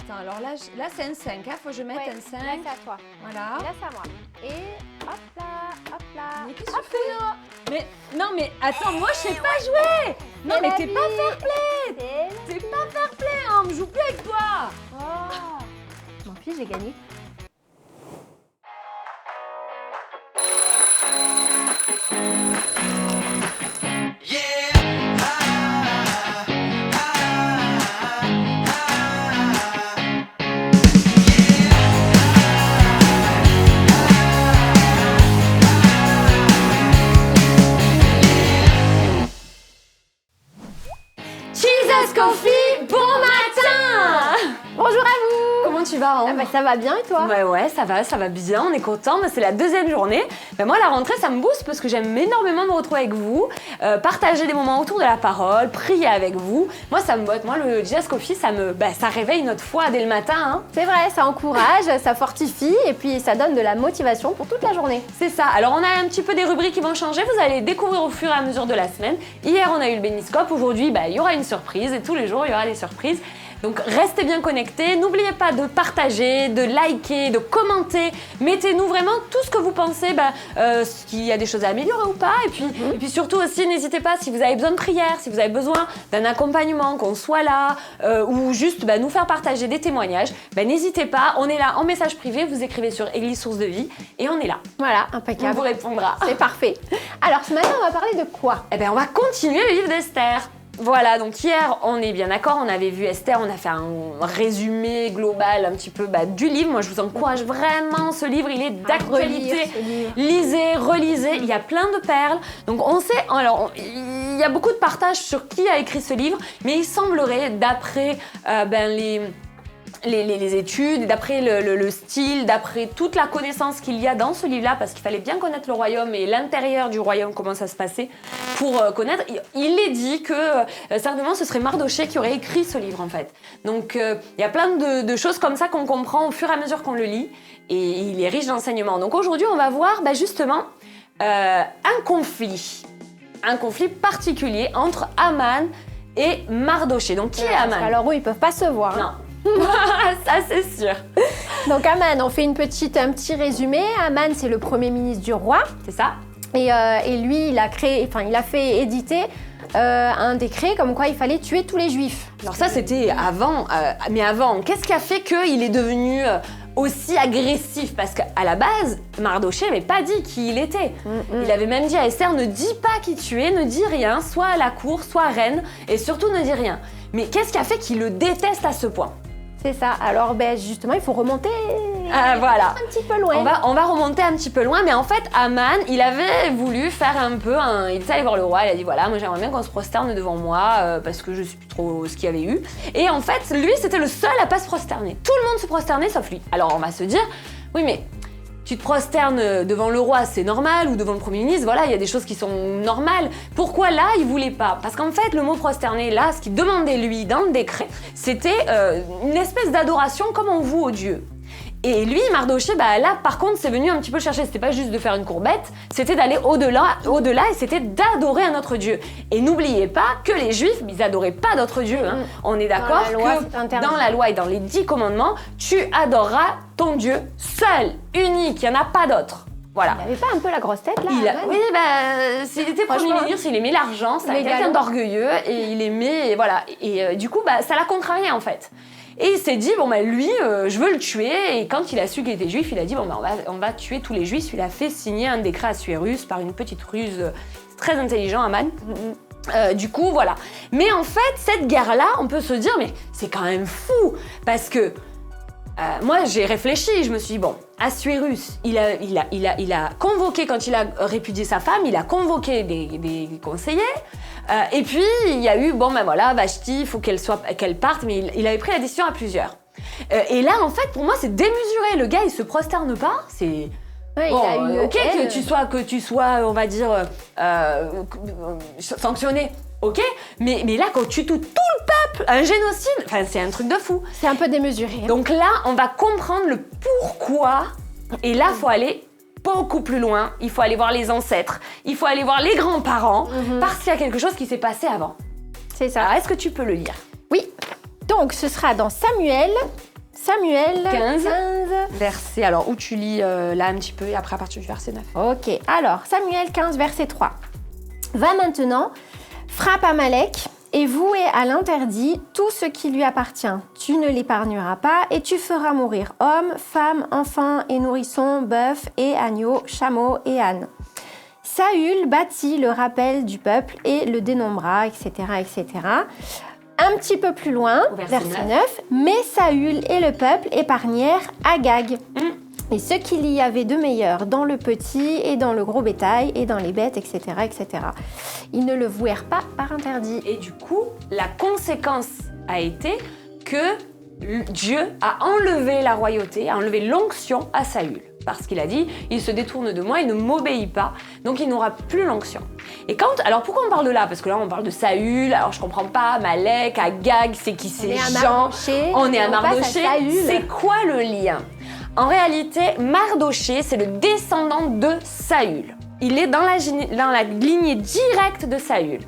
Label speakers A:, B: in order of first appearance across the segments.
A: Attends, alors là, c'est un 5, hein, faut que je mette un 5.
B: Là, c'est à toi.
A: Voilà.
B: Là, c'est à moi. Et hop là, hop là.
A: Mais qu'est-ce que tu fais là? Mais non, mais attends, moi je sais pas jouer. Non, mais t'es pas fair play. T'es pas fair play, hein, on joue plus avec toi.
B: Oh. Mon fils, j'ai gagné.
A: Jesus Coffee, bon matin.
B: Bonjour à vous.
A: Comment tu vas,
B: Ah bah, ça va bien et toi?
A: Ouais, ça va bien, on est content, mais c'est la deuxième journée. Ben moi, la rentrée, ça me booste parce que j'aime énormément me retrouver avec vous, partager des moments autour de la parole, prier avec vous. Moi, ça me botte. Moi, le Jesus Coffee, ça réveille notre foi dès le matin. Hein.
B: C'est vrai, ça encourage, ça fortifie et puis ça donne de la motivation pour toute la journée.
A: C'est ça. Alors, on a un petit peu des rubriques qui vont changer. Vous allez découvrir au fur et à mesure de la semaine. Hier, on a eu le Béniscope. Aujourd'hui, il y aura une surprise et tous les jours, il y aura des surprises. Donc restez bien connectés, n'oubliez pas de partager, de liker, de commenter, mettez-nous vraiment tout ce que vous pensez, qu'il y a des choses à améliorer ou pas, et puis surtout aussi n'hésitez pas si vous avez besoin de prière, si vous avez besoin d'un accompagnement, qu'on soit là, ou juste nous faire partager des témoignages, n'hésitez pas, on est là en message privé, vous écrivez sur Église Source de Vie, et on est là.
B: Voilà,
A: On
B: impeccable.
A: vous répondra.
B: C'est parfait. Alors ce matin, on va parler de quoi?
A: Eh bien on va continuer le livre d'Esther. Voilà, donc hier, on est bien d'accord, on avait vu Esther, on a fait un résumé global un petit peu du livre. Moi, je vous encourage vraiment, ce livre, il est d'actualité. Lisez, relisez, il y a plein de perles. Donc on sait, alors il y a beaucoup de partages sur qui a écrit ce livre, mais il semblerait, d'après les études, d'après le style, d'après toute la connaissance qu'il y a dans ce livre-là, parce qu'il fallait bien connaître le royaume et l'intérieur du royaume, comment ça se passait, pour connaître. Il est dit que certainement ce serait Mardochée qui aurait écrit ce livre en fait. Donc il y a plein de choses comme ça qu'on comprend au fur et à mesure qu'on le lit, et il est riche d'enseignements. Donc aujourd'hui on va voir justement un conflit particulier entre Aman et Mardochée. Donc qui est Aman?
B: Alors eux, ils peuvent pas se voir.
A: Non. Ça c'est sûr.
B: Donc Aman, on fait un petit résumé. Aman, c'est le premier ministre du roi.
A: C'est ça.
B: Et lui, il a fait éditer un décret comme quoi il fallait tuer tous les juifs.
A: Alors ça c'était avant, mais avant, qu'est-ce qui a fait qu'il est devenu aussi agressif? Parce qu'à la base, Mardochée n'avait pas dit qui il était. Il avait même dit à Esther, ne dis pas qui tu es, ne dis rien, soit à la cour, soit reine, et surtout ne dis rien. Mais qu'est-ce qui a fait qu'il le déteste à ce point?
B: C'est ça. Alors justement, il faut remonter
A: voilà.
B: un petit peu loin.
A: On va remonter un petit peu loin, mais en fait, Aman, il avait voulu faire il était allé voir le roi, il a dit voilà, moi j'aimerais bien qu'on se prosterne devant moi, parce que je sais plus trop ce qu'il y avait eu. Et en fait, lui, c'était le seul à pas se prosterner. Tout le monde se prosternait sauf lui. Alors on va se dire, oui mais tu te prosternes devant le roi, c'est normal, ou devant le Premier ministre, voilà, il y a des choses qui sont normales. Pourquoi là, il voulait pas? Parce qu'en fait, le mot prosterner, là, ce qu'il demandait lui dans le décret, c'était une espèce d'adoration comme on voue aux dieux. Et lui, Mardochée, là, par contre, c'est venu un petit peu chercher. C'était pas juste de faire une courbette, c'était d'aller au-delà, et c'était d'adorer un autre Dieu. Et n'oubliez pas que les Juifs, ils adoraient pas d'autres dieux. Hein. On est d'accord que dans la loi et dans les 10 commandements, tu adoreras ton Dieu seul, unique, il n'y en a pas d'autre. Voilà.
B: Il avait pas un peu la grosse tête là?
A: Oui, s'il était Premier ministre, il aimait l'argent, c'était quelqu'un d'orgueilleux et il aimait, et voilà. Et du coup, ça l'a contrarié en fait. Et il s'est dit, lui, je veux le tuer. Et quand il a su qu'il était juif, il a dit, on va tuer tous les juifs. Il a fait signer un décret à Suérus par une petite ruse très intelligent, Aman. Du coup, voilà. Mais en fait, cette guerre-là, on peut se dire, mais c'est quand même fou. Parce que moi, j'ai réfléchi. Je me suis dit, Assuérus, il a convoqué, quand il a répudié sa femme, il a convoqué des conseillers. Et puis, il y a eu, Vashti, il faut qu'elle parte, mais il avait pris la décision à plusieurs. Et là, en fait, pour moi, c'est démesuré. Le gars, il se prosterne pas, c'est...
B: Ouais, il a eu
A: que tu sois, on va dire, sanctionné. Ok, mais là, quand tu tues tout le peuple, un génocide, c'est un truc de fou.
B: C'est un peu démesuré.
A: Donc là, on va comprendre le pourquoi. Et là, il faut aller beaucoup plus loin. Il faut aller voir les ancêtres. Il faut aller voir les grands-parents. Parce qu'il y a quelque chose qui s'est passé avant.
B: C'est ça.
A: Alors, est-ce que tu peux le lire?
B: Oui. Donc, ce sera dans Samuel, Samuel
A: 15.
B: 15.
A: Verset, alors où tu lis là un petit peu et après à partir du verset 9.
B: Ok, alors Samuel 15, verset 3. Va maintenant, frappe Amalek et voué à l'interdit tout ce qui lui appartient. Tu ne l'épargneras pas et tu feras mourir hommes, femmes, enfants et nourrissons, bœufs et agneaux, chameaux et ânes. Saül bâtit le rappel du peuple et le dénombra, etc., etc. Un petit peu plus loin, verset 9, mais Saül et le peuple épargnèrent Agag. Et ce qu'il y avait de meilleur dans le petit et dans le gros bétail et dans les bêtes, etc., etc. Ils ne le vouèrent pas par interdit.
A: Et du coup, la conséquence a été que Dieu a enlevé la royauté, a enlevé l'onction à Saül. Parce qu'il a dit, il se détourne de moi, il ne m'obéit pas, donc il n'aura plus l'onction. Et alors pourquoi on parle de là? Parce que là on parle de Saül, alors je comprends pas, Amalek, Agag, c'est qui ces gens? On est à Mardoché, c'est quoi le lien? En réalité, Mardoché, c'est le descendant de Saül. Il est dans la lignée directe de Saül.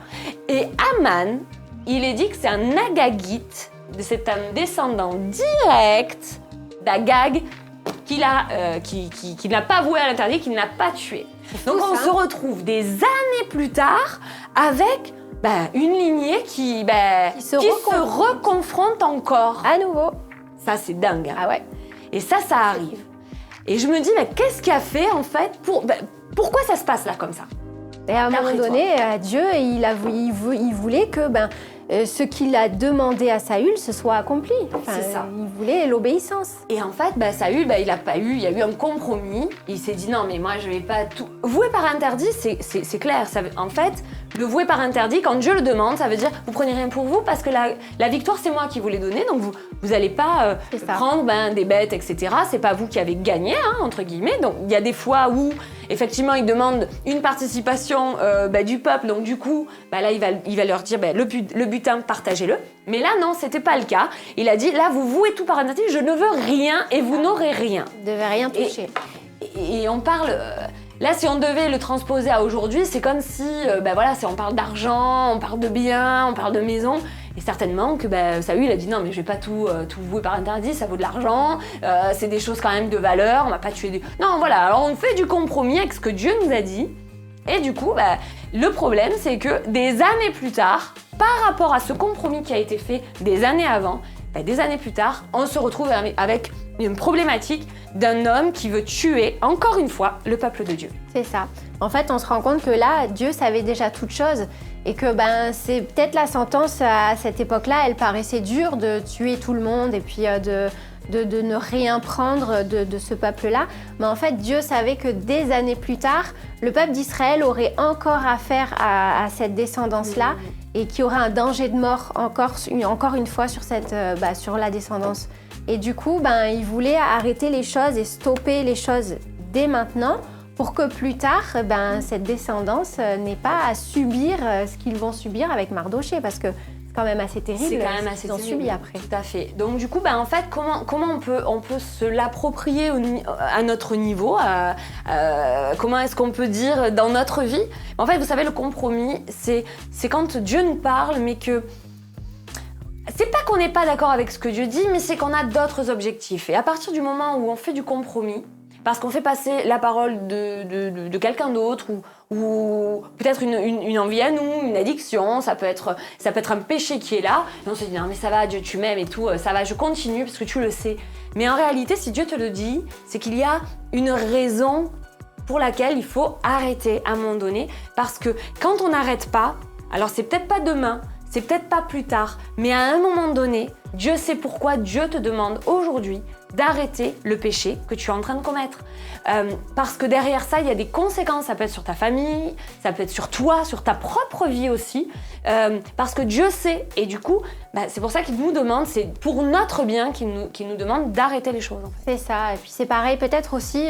A: Et Aman, il est dit que c'est un Agagite, c'est un descendant direct d'Agag qu'il n'a pas voué à l'interdit, qu'il n'a pas tué. Donc on se retrouve des années plus tard avec une lignée qui se reconfronte encore.
B: À nouveau.
A: Ça, c'est dingue. Hein.
B: Ah ouais.
A: Et ça arrive. Et je me dis, qu'est-ce qu'il a fait en fait pourquoi ça se passe là comme ça?
B: Et à un moment donné, Dieu, il voulait que ce qu'il a demandé à Saül se soit accompli.
A: C'est ça.
B: Il voulait l'obéissance. il
A: y a eu un compromis. Il s'est dit non mais moi je vais pas tout... Vouer par interdit, c'est clair. En fait, le vouer par interdit, quand Dieu le demande, ça veut dire vous prenez rien pour vous parce que la victoire c'est moi qui vous l'ai donnée, donc vous allez pas prendre des bêtes, etc. C'est pas vous qui avez gagné, hein, entre guillemets. Donc il y a des fois où effectivement il demande une participation du peuple, donc du coup là il va leur dire le butin, partagez-le. Mais là non, c'était pas le cas. Il a dit là vous vouez tout par interdit, je ne veux rien et vous n'aurez rien.
B: Vous ne devez rien toucher.
A: Et on parle... Là, si on devait le transposer à aujourd'hui, c'est comme si, si on parle d'argent, on parle de biens, on parle de maison, et certainement que Saül il a dit non mais je vais pas tout vouer par interdit, ça vaut de l'argent, c'est des choses quand même de valeur, on va pas tuer des... Non voilà, alors on fait du compromis avec ce que Dieu nous a dit, et du coup, le problème c'est que des années plus tard, par rapport à ce compromis qui a été fait des années avant, des années plus tard, on se retrouve avec une problématique d'un homme qui veut tuer, encore une fois, le peuple de Dieu.
B: C'est ça. En fait, on se rend compte que là, Dieu savait déjà toutes choses et que c'est peut-être la sentence à cette époque-là, elle paraissait dure de tuer tout le monde et puis de ne rien prendre de ce peuple-là. Mais en fait, Dieu savait que des années plus tard, le peuple d'Israël aurait encore affaire à cette descendance-là et qu'il y aurait un danger de mort encore une fois sur la descendance. Et du coup, il voulait arrêter les choses et stopper les choses dès maintenant pour que plus tard, cette descendance n'ait pas à subir ce qu'ils vont subir avec Mardoché, parce que c'est quand même assez terrible.
A: C'est quand même assez
B: terrible. Subi après.
A: Tout à fait. Donc du coup, en fait, comment on peut se l'approprier à notre niveau, comment est-ce qu'on peut dire dans notre vie? En fait, vous savez, le compromis, c'est quand Dieu nous parle, mais que c'est pas qu'on n'est pas d'accord avec ce que Dieu dit, mais c'est qu'on a d'autres objectifs. Et à partir du moment où on fait du compromis, parce qu'on fait passer la parole de quelqu'un d'autre, ou peut-être une envie à nous, une addiction, ça peut être un péché qui est là, et on se dit non mais ça va, Dieu tu m'aimes et tout, ça va, je continue parce que tu le sais. Mais en réalité, si Dieu te le dit, c'est qu'il y a une raison pour laquelle il faut arrêter à un moment donné, parce que quand on n'arrête pas, alors c'est peut-être pas demain, c'est peut-être pas plus tard, mais à un moment donné, Dieu sait pourquoi Dieu te demande aujourd'hui d'arrêter le péché que tu es en train de commettre. Parce que derrière ça, il y a des conséquences. Ça peut être sur ta famille, ça peut être sur toi, sur ta propre vie aussi. Parce que Dieu sait. Et du coup, c'est pour ça qu'il nous demande, c'est pour notre bien qu'il nous demande d'arrêter les choses. En fait.
B: C'est ça. Et puis c'est pareil, peut-être aussi,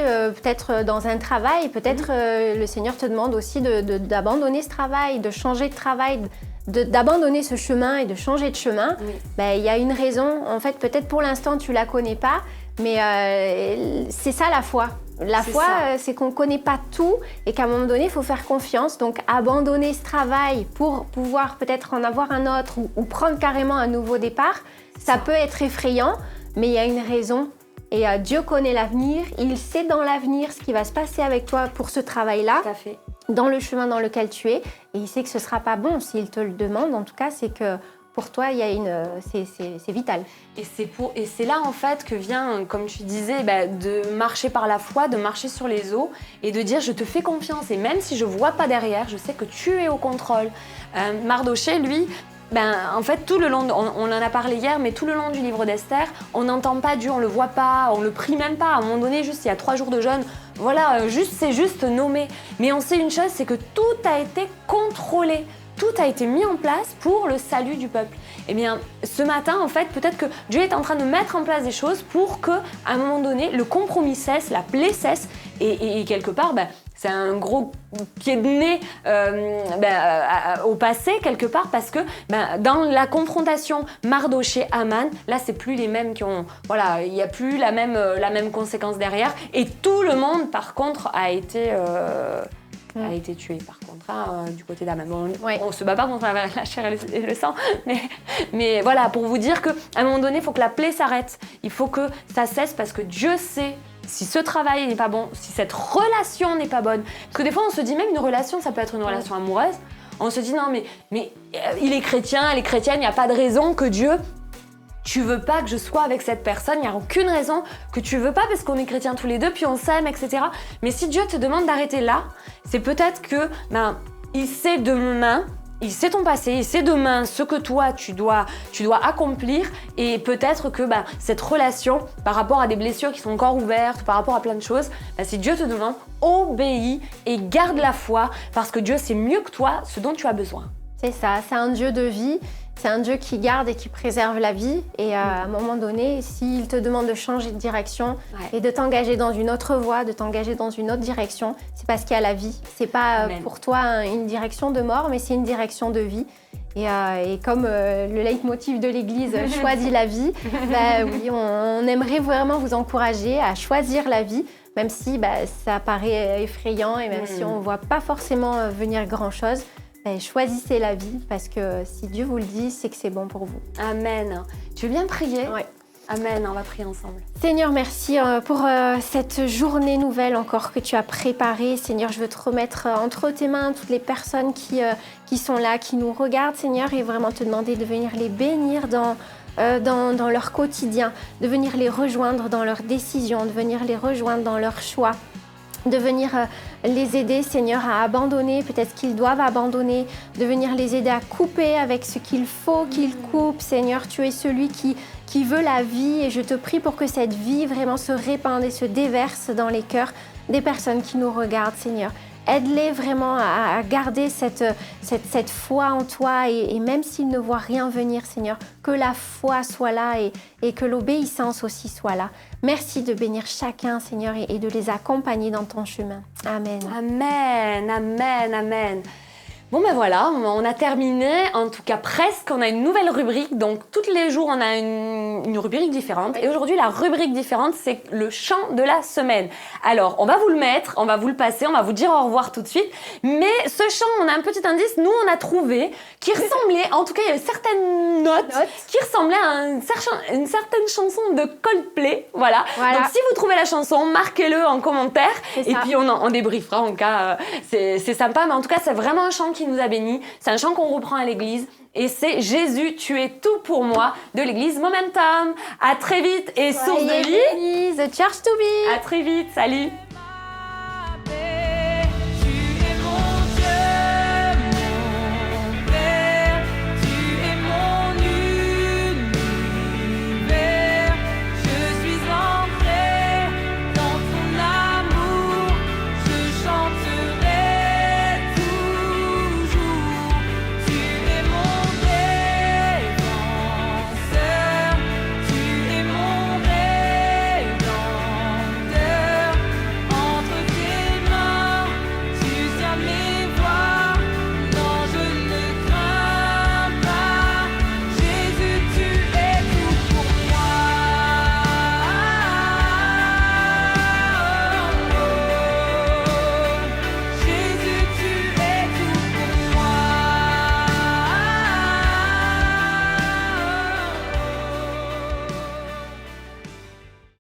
B: dans un travail, peut-être le Seigneur te demande aussi d'abandonner ce travail, de changer de travail, d'abandonner ce chemin et de changer de chemin. Oui. Il y a une raison. En fait, peut-être pour l'instant, tu la connais pas, mais c'est ça la foi. La foi, c'est qu'on ne connaît pas tout et qu'à un moment donné, il faut faire confiance. Donc, abandonner ce travail pour pouvoir peut-être en avoir un autre ou prendre carrément un nouveau départ, ça peut être effrayant. mais il y a une raison. Et Dieu connaît l'avenir, il sait dans l'avenir ce qui va se passer avec toi pour ce travail-là,
A: Tout à fait.
B: dans le chemin dans lequel tu es, et il sait que ce ne sera pas bon. S'il te le demande, en tout cas, c'est que pour toi, c'est vital.
A: Et c'est là en fait que vient, comme tu disais, de marcher par la foi, de marcher sur les eaux et de dire je te fais confiance et même si je vois pas derrière, je sais que tu es au contrôle. Mardochée, lui, en fait tout le long, on en a parlé hier, mais tout le long du livre d'Esther, on n'entend pas Dieu, on le voit pas, on le prie même pas. À un moment donné, juste il y a 3 jours de jeûne, voilà, c'est juste nommé. Mais on sait une chose, c'est que tout a été contrôlé. Tout a été mis en place pour le salut du peuple. Eh bien, ce matin, en fait, peut-être que Dieu est en train de mettre en place des choses pour qu'à un moment donné, le compromis cesse, la plaie cesse, et quelque part, c'est un gros pied de nez au passé, quelque part, parce que dans la confrontation Mardochée-Aman, là, c'est plus les mêmes qui ont... Voilà, il n'y a plus la même conséquence derrière, et tout le monde, par contre, a été tué par contre du côté d'Aman. Bon, on se bat pas contre la chair et le sang, mais voilà, pour vous dire qu'à un moment donné, il faut que la plaie s'arrête. Il faut que ça cesse parce que Dieu sait si ce travail n'est pas bon, si cette relation n'est pas bonne. Parce que des fois, on se dit même une relation, ça peut être une relation amoureuse. On se dit non, mais il est chrétien, elle est chrétienne, il n'y a pas de raison que Dieu... Tu veux pas que je sois avec cette personne, il n'y a aucune raison que tu veux pas parce qu'on est chrétiens tous les deux, puis on s'aime, etc. Mais si Dieu te demande d'arrêter là, c'est peut-être que il sait demain, il sait ton passé, il sait demain ce que toi tu dois accomplir et peut-être que cette relation par rapport à des blessures qui sont encore ouvertes, par rapport à plein de choses, si Dieu te demande, obéis et garde la foi parce que Dieu sait mieux que toi ce dont tu as besoin.
B: C'est ça, c'est un Dieu de vie. C'est un Dieu qui garde et qui préserve la vie. Et à un moment donné, s'il te demande de changer de direction et de t'engager dans une autre voie, de t'engager dans une autre direction, c'est parce qu'il y a la vie. C'est pas pour toi une direction de mort, mais c'est une direction de vie. Et comme le leitmotiv de l'Église « Choisis la vie », oui, on aimerait vraiment vous encourager à choisir la vie, même si ça paraît effrayant et même si on ne voit pas forcément venir grand-chose. Choisissez la vie parce que si Dieu vous le dit, c'est que c'est bon pour vous.
A: Amen. Tu veux bien prier ?
B: Oui.
A: Amen, on va prier ensemble.
B: Seigneur, merci pour cette journée nouvelle encore que tu as préparée. Seigneur, je veux te remettre entre tes mains toutes les personnes qui sont là, qui nous regardent, Seigneur, et vraiment te demander de venir les bénir dans leur quotidien, de venir les rejoindre dans leurs décisions, de venir les rejoindre dans leurs choix, de venir les aider, Seigneur, à abandonner peut-être ce qu'ils doivent abandonner, de venir les aider à couper avec ce qu'il faut qu'ils coupent. Seigneur, tu es celui qui veut la vie et je te prie pour que cette vie vraiment se répande et se déverse dans les cœurs des personnes qui nous regardent, Seigneur. Aide-les vraiment à garder cette foi en toi et même s'ils ne voient rien venir, Seigneur, que la foi soit là et que l'obéissance aussi soit là. Merci de bénir chacun, Seigneur, et de les accompagner dans ton chemin. Amen.
A: Amen, amen, amen. Bon voilà, on a terminé, en tout cas presque, on a une nouvelle rubrique, donc tous les jours on a une rubrique différente et aujourd'hui la rubrique différente c'est le chant de la semaine. Alors on va vous le mettre, on va vous le passer, on va vous dire au revoir tout de suite, mais ce chant, on a un petit indice, nous on a trouvé, qui ressemblait, en tout cas il y avait certaines notes qui ressemblaient à une certaine chanson de Coldplay, voilà. Donc si vous trouvez la chanson, marquez-le en commentaire et puis on débriefera en cas, c'est sympa, mais en tout cas c'est vraiment un chant qui nous a bénis. C'est un chant qu'on reprend à l'église et c'est Jésus, tu es tout pour moi de l'église Momentum. À très vite et source de vie.
B: The Church to be.
A: À très vite, salut.